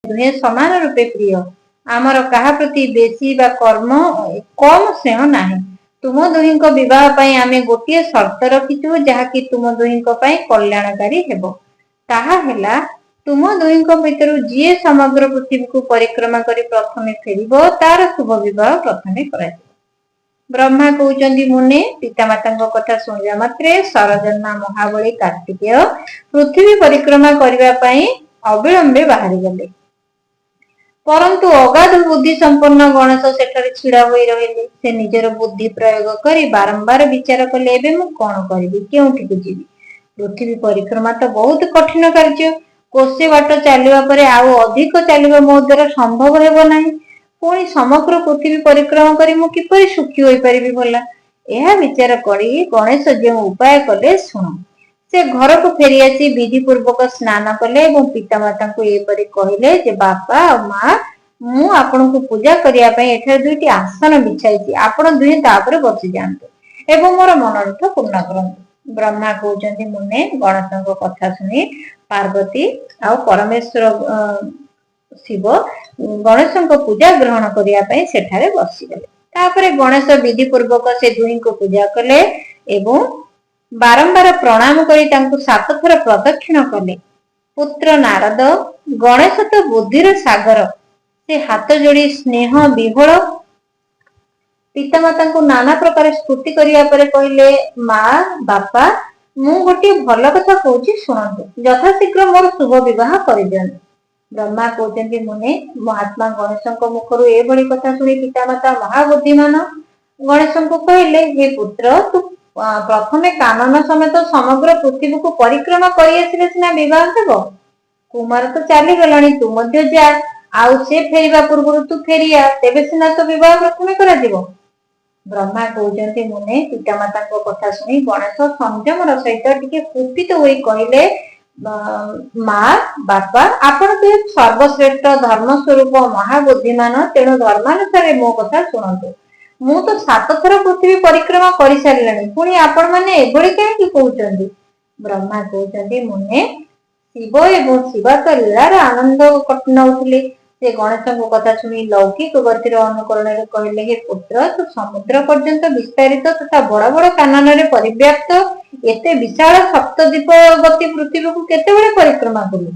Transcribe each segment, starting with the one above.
दुहे समान रूपे प्रिय। आमर कहा प्रति बेसी बा कर्म कम स्नेह नाही। तुम दुहिंक विवाह पई आमे गोटिए शर्त रखिछु जहाकि तुम दुहिंक पई कल्याणकारी हेबो। ताहा हेला तुम दुहिंक भितरु जिए समग्र पृथ्वी को परिक्रमा करी प्रथमे फेरिबो तार शुभ विवाह प्रथमे कराଯିबो। ब्रह्मा कहउचंदी मुने पितामाता कथा सुनिया मात्रे सरजन्मा महाबली कार्तिकेय पृथ्वी परिक्रमा करबा पई अविलंबे बाहरी गले। परंतु अगाध बुद्धि संपन्न गणेश सेठारे छिड़ा होई रहिले। से निजर बुद्धि प्रयोग करी बारंबार विचार कले एबे मु कोन करबी केउठी को जीवी। पृथ्वी परिक्रमा तो बहुत कठिन कार्य। कोसे बाट चलिबा परे आउ अधिक चलिबा मो द्वारा संभव हेबो नाही। पुणी समग्र पृथ्वी परिक्रमा करी मु किपरि सुखी होई परिबी भला। एहा विचार करी गणेश जे उपाय कले सुन। से घर को फेरी आसी विधि पूर्वक स्नान कले एवं पितामाता को एपरि कहिले जे बापा और माँ मु आपण को पूजा करिया पई एठार दुईटी आसन बिछाइछि। आपण दुहे तापर बसी जांतु एवं मोर मनोरथ पूर्ण करंतु। ब्रह्मा कहउचंदी मुने गणेशक कथा सुनी पार्वती आ परमेश्वर शिव गणेशक पूजा ग्रहण करिया पई सेठारे बसी गले। तापरे गणेश विधि पूर्वक से दुही को पूजा कले एवं बारंबार प्रणाम करी तांको 7 थर प्रदक्षिण कले। पुत्र नारद गणेश तो बुद्धिर सागर से हाथ जोड़ी स्नेह विह्वल पितामाता को नाना प्रकार स्तुति करिया परे कहिले माँ बापा मु गोटे भल कथा कहूची शुणु यथाशीघ्र मोर शुभ विवाह कर दियंतु। ब्रह्मा कहते मुने महात्मा गणेश मुखर एभली कथा शुणी पितामाता महाबुद्धिमान गणेश को कहले हे पुत्र तू प्रथमे कानन समेत समग्र पृथ्वी को परिक्रमा करी आसिले सिना विवाह हेबो। कुमार तो चली गलानी तू मध्य जा आउ से फेरिबा पूर्व तू फेरिया तेबे सिना तो विवाह प्रथमे करा दिबो। ब्रह्मा कहउचंती मुने पितामाता कथा सुनी गणेश संयमर सहित टिके कुपित होई कहिले माँ बापा आपण तो सर्वश्रेष्ठ धर्म स्वरूप महाबुद्धिमान तेणु धर्मानुसार मो कथा शुणु। मु तो 7 थर पृथ्वी परिक्रमा करि सारिलानी पुणी आपण माने एभली काहे कहउचंदी। ब्रह्मा कहउचंदी मुने शिव एवं शिवा तो लीलार आनंद नउथिले। से गणेश कथा शुणी लौकिक गतिर अनुकरण कहले हे पुत्र तू समुद्र पर्यंत विस्तारित तथा बड़ बड़ कानन रे परिव्याप्त एते विशाल सप्तद्वीप गति पृथ्वी को केतेबेले परिक्रमा करू।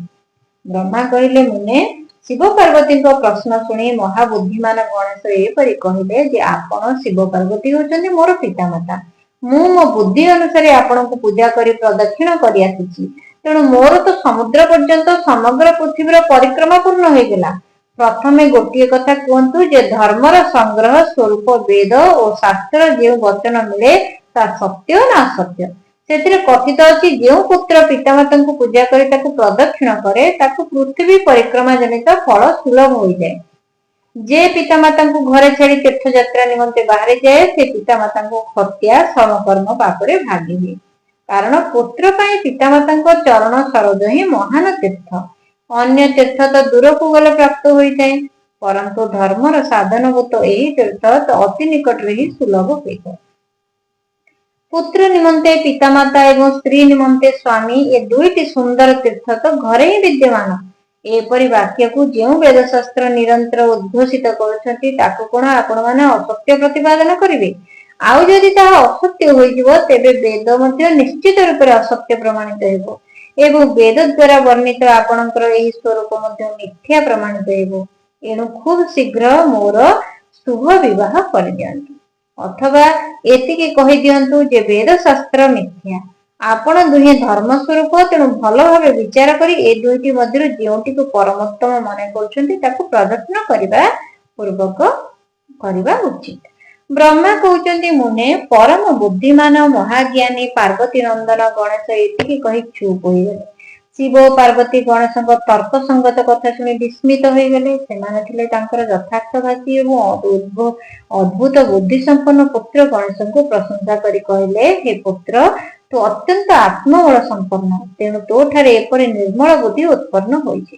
ब्रह्मा कहले मुने शिव पार्वती प्रश्न शुणी महाबुद्धिमान गणेश एपरि कहले जे आपण शिव पार्वती होचंदी मोर पितामाता। मु मो बुद्धि अनुसार आपण को पूजा करी प्रदक्षिण करि आसीछि तेणु मोर तो समुद्र पर्यंत समग्र पृथ्वीर परिक्रमा पूर्ण हो गला। प्रथमे गोटे कथा कहतु जे धर्मर संग्रह स्वरूप वेद और शास्त्र जो वचन मिले ता सत्य ना असत्य से कथित अच्छी जो पुत्र पितामाता को पूजा करे ताकू प्रदक्षिण करे ताकू पृथ्वी परिक्रमा जनित फल सुलभ हो जाए। जे पितामाता को घरे छाड़ी तीर्थ यात्रा निमंते बाहर जाए से पितामाता को हत्या समकर्म पापरे भागी हुए। कारण पुत्र पाई पितामाता चरण सरोज ही महान तीर्थ। अन्य तीर्थ तो दूर को गले प्राप्त हो जाए परंतु धर्मर साधन को तो यही तीर्थ तो अति निकट रे ही सुलभ हो जाए। पुत्र निमंते पितामाता एवं स्त्री निमंते स्वामी ये दुईटी सुंदर तीर्थ तो घरे ही विद्यमान। एपरि वाक्य को जो वेदशास्त्र निरंतर उद्घोषित करछंती ताकू कोन आपण माने असत्य प्रतिपादन करिवे। आउ जदि ताहा असत्य होई जिवो तेबे वेद मध्ये निश्चित रूप से असत्य प्रमाणित हेबो एवं वेद द्वारा वर्णित आपणकर एही स्वरूप मध्ये मिथ्या प्रमाणित हेबो। एणु खूब शीघ्र मोर शुभ विवाह कर दियंतु अथवा एतिके कहि दियंतु जे वेद शास्त्र मिथ्या आपण दुहे धर्म स्वरूप तेणु भल भावे विचार करी ए दुईटी मध्य जोटी को परमोत्तम मन करछंती ताकू प्रदक्षिण करबा पूर्वक करबा उचित। ब्रह्मा कहउचंती मुने परम बुद्धिमान महाज्ञानी पार्वती नंदन गणेश एतिके कहि चुप होई गले। शिव पार्वती गणेश तर्क संगत कथा शुणी विस्मित हो गले। सेमाने थिले तांकर यथार्थवासी एवं अद्भुत बुद्धि संपन्न पुत्र गणेश को प्रशंसा करी कहले हे पुत्र तू अत्यंत आत्मबल संपन्न तेणु तो ठारे एपरि निर्मल बुद्धि उत्पन्न होइछे।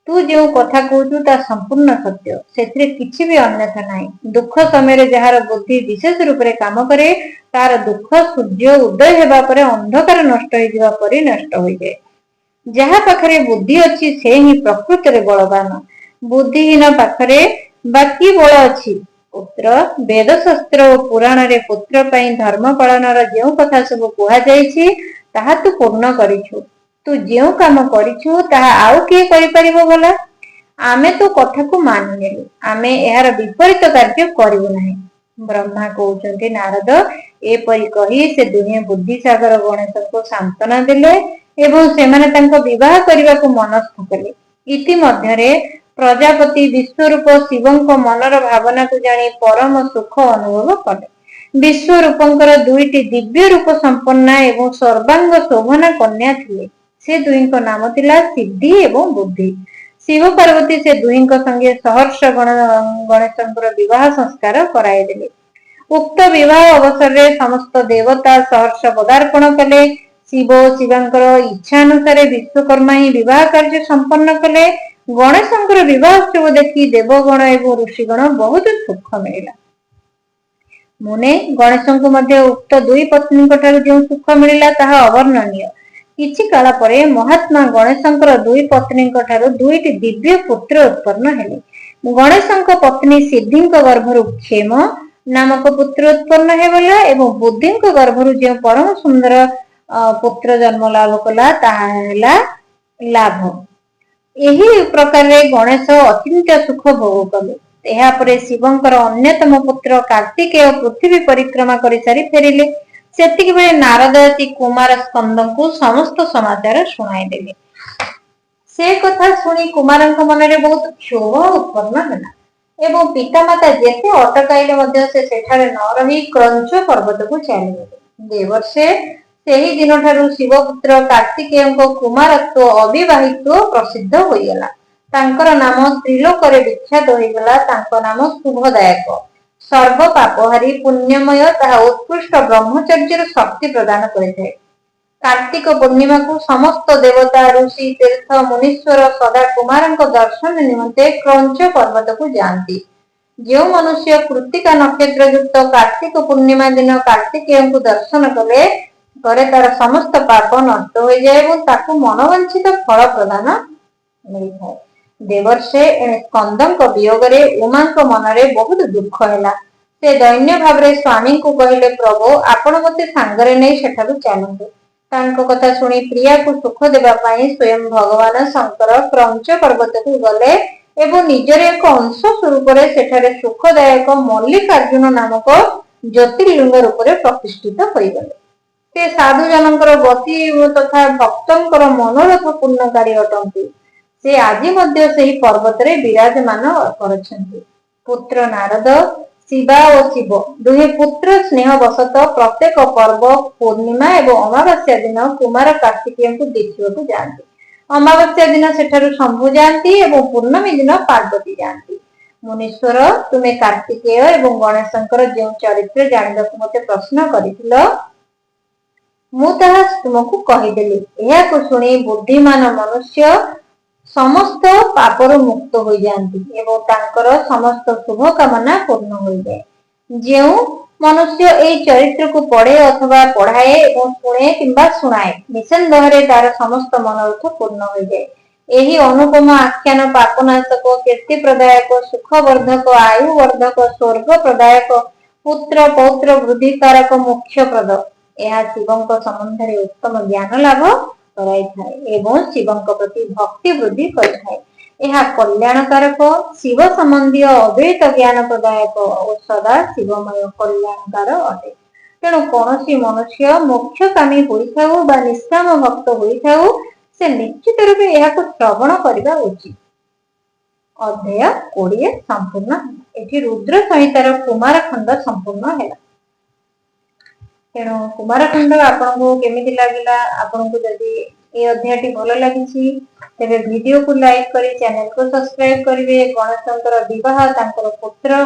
तू जो कथा कहूचु ता संपूर्ण सत्य सेथिरे किछि भी अन्यथा नाही। दुख समय जहार बुद्धि विशेष रूप से काम करे तार दुख सूर्य उदय हेबा परे अंधकार नष्ट हो जावा परि नष्ट हो जाए। जहा पाखरे बुद्धि अच्छी से ही प्रकृति रे बलवान बुद्धिहीन पाखरे बाकी बल अछि। पुत्र वेद शास्त्र और पुराण रे पुत्र पई धर्म पालन जो कथा सब कुहा जाइछि ताहा तू पूर्ण करिछु। तू जो काम करिछु ताहा आउ किए करि परिबो भला? आमे तो कथा को मानिनेलु, आमे एहार विपरीत कार्य करिबु नाही। ब्रह्मा कहउचंती नारद एपरि कहि से दुहे बुद्धिसागर गणेश को सांत्वना देले एवं सेमाने तांको विवाह करिबा को मनस्थ कले। इति मध्यरे प्रजापति विश्वरूप शिवंको मनर भावना को जानी परम सुख अनुभव कले। विश्वरूपंकर दुईटी दिव्य रूप संपन्ना एवं सर्वांग शोभना कन्या थिले। से दुहींको नाम थिला सिद्धि एवं बुद्धि। शिव पार्वती से दुहींको संगे सहर्ष गणेशंकर विवाह संस्कार कराई देले। उक्त विवाह अवसर में समस्त देवता सहर्ष पदार्पण कले। शिव शिवंकर इच्छा अनुसार विश्वकर्मा ही विवाह कार्य संपन्न कले। गणेशंकर विवाह उत्सव देखी देवगण एवं ऋषिगण बहुत सुख मिला। मुने गणेशंको मध्य उक्त दुई पत्नी जो सुख मिला ताहा अवर्णनीय। किछि काल परे महात्मा गणेशंकर दुई पत्नी दुईटी दिव्य पुत्र उत्पन्न हेले। गणेशंक पत्नी सिद्धिंक गर्भरु क्षेम नामक पुत्र उत्पन्न हेगला एवं बुद्धिंक गर्भरु जो परम सुंदर पुत्र जन्म लाभ कला ताहा हेला लाभ। एही प्रकार रे गणेश अचिंत्य सुख भोग कले। एहा परे शिवंकर अन्यतम पुत्र कार्तिकेय पृथ्वी परिक्रमा करि सारी फेरिले। सेतिक बेले नारद आसी कुमार स्कंदंकु समस्त समाचार सुनाई देले। से कथा सुनी कुमारंक मनरे बहुत क्षोभ उत्पन्न होला एवं पितामाता जेते अटकाइले मध्य से सेठारे न रही क्रंच पर्वत को चलीगले। देवर्षे सेही दिन ठारू शिवपुत्र कार्तिकेयंको कुमारत्व अविवाहित्व प्रसिद्ध होइगला। तांकर नाम त्रिलोकरे विख्यात होइगला। तांको नाम शुभदायक, सर्व पापहारी, पुण्यमय तथा उत्कृष्ट ब्रह्मचर्यर शक्ति प्रदान करिଥାଏ। कार्तिक पूर्णिमा को समस्त देवता ऋषि तीर्थ मुनीश्वर सदा कुमारंक दर्शन निमंते क्रंच पर्वत को जाती। जो मनुष्य कृत्तिका नक्षत्र युक्त कार्तिक पूर्णिमा दिन कार्तिकेयंको दर्शन कले करे तार समस्त पाप नष्ट हो जाए एवं ताकू मनोवांछित फल प्रदान मिलता। देवर्षे एणे स्कंदंक वियोगरे उमांक मनरे बहुत दुख हैला। से दैन्य भावरे स्वामी को कहले, प्रभु आपण मते सांगरे नै सेठारु चलंतु। तांको कथा सुनी प्रिया को सुख देबा पाई स्वयं भगवान शंकर क्रंच पर्वत को गले एवं निजर एक अंश स्वरूप सेठारे सुखदायक मल्लिकार्जुन नामक ज्योतिर्लिंग रूप प्रतिष्ठित होइगले। से साधु जनकर गति तथा भक्तंकर मनोरथ पूर्णकारी अटंती। से आज मध्य सेही पर्वत रे विराजमान करछन्ति। पुत्र नारद शिवा और शिव दुहे पुत्र स्नेह वशत प्रत्येक पर्व पूर्णिमा एवं अमावास्या दिन कुमार कार्तिकेय को देखिବାକୁ जाती। अमावास्या दिन सेठारु शंभु जाती एवं पूर्णमी दिन पार्वती जाती। मुनीश्वर तुमे कार्तिकेय एवं गणेशंकर जो चरित्र जानिବାକୁ मते प्रश्न करिथिलो मु ताहा तुमको कहिदेली। एहाको सुनी बुद्धिमान मनुष्य समस्त पापर मुक्त हो जाती एवं तांकर समस्त शुभ कामना पूर्ण हो जाए। जो मनुष्य ए चरित्र को पढ़े अथवा पढ़ाए एवं सुने किंबा सुनाए निसंदेह तार समस्त मनोरथ पूर्ण हो जाए। एही अनुपम आख्यान पापनाशक, कीर्ति प्रदायक, सुखवर्धक, आयुवर्धक, स्वर्ग प्रदायक, पुत्र पौत्र वृद्धि कारक, मुख्य प्रद यह शिवंक संबंध उत्तम ज्ञान लाभ कराई एवं शिवंक प्रति भक्ति वृद्धि करिଥାଏ। यह कल्याणकारक, शिव संबंधी अद्वैत ज्ञान प्रदायक और सदा शिवमय कल्याणकार अटे। तेणु कौन मनुष्य मोक्षकामी होइथाउ बा निष्काम भक्त होइथाउ से निश्चित रूपे यह श्रवण करने उचित। अध्याय 20 संपूर्ण एठी रुद्र संहितार कुमार खंड संपूर्ण है। तेणु कुमार खंड आपन को केमिति लागिला, आपन को जदि ए अध्यायटी भलो लागिछि तेबे वीडियो को लाइक करी चैनल को सब्सक्राइब करिवे। गणेशंकर विवाह तांकर पुत्र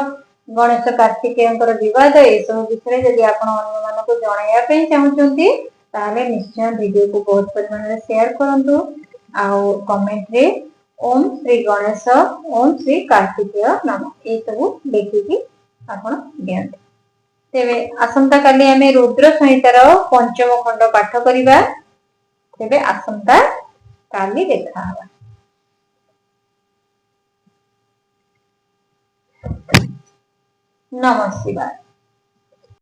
गणेश कार्तिकेयंकर विवाद ए सब विषय जदि आपन अन्य मानको को जणाया पई चाहुचंती ताले निश्चय वीडियो को बहुत परिमाण रे शेयर करंतु आउ कमेंट रे ओम श्री गणेश ओम श्री कार्तिकेय नाम ए सब लिखिकी आपन दियंतु। तेबे आसंता काली आमे रुद्र संहितार पंचम खंड पाठ करिबा। तेबे आसंता काली देखा हवा। ନମଃ ଶିବାୟ।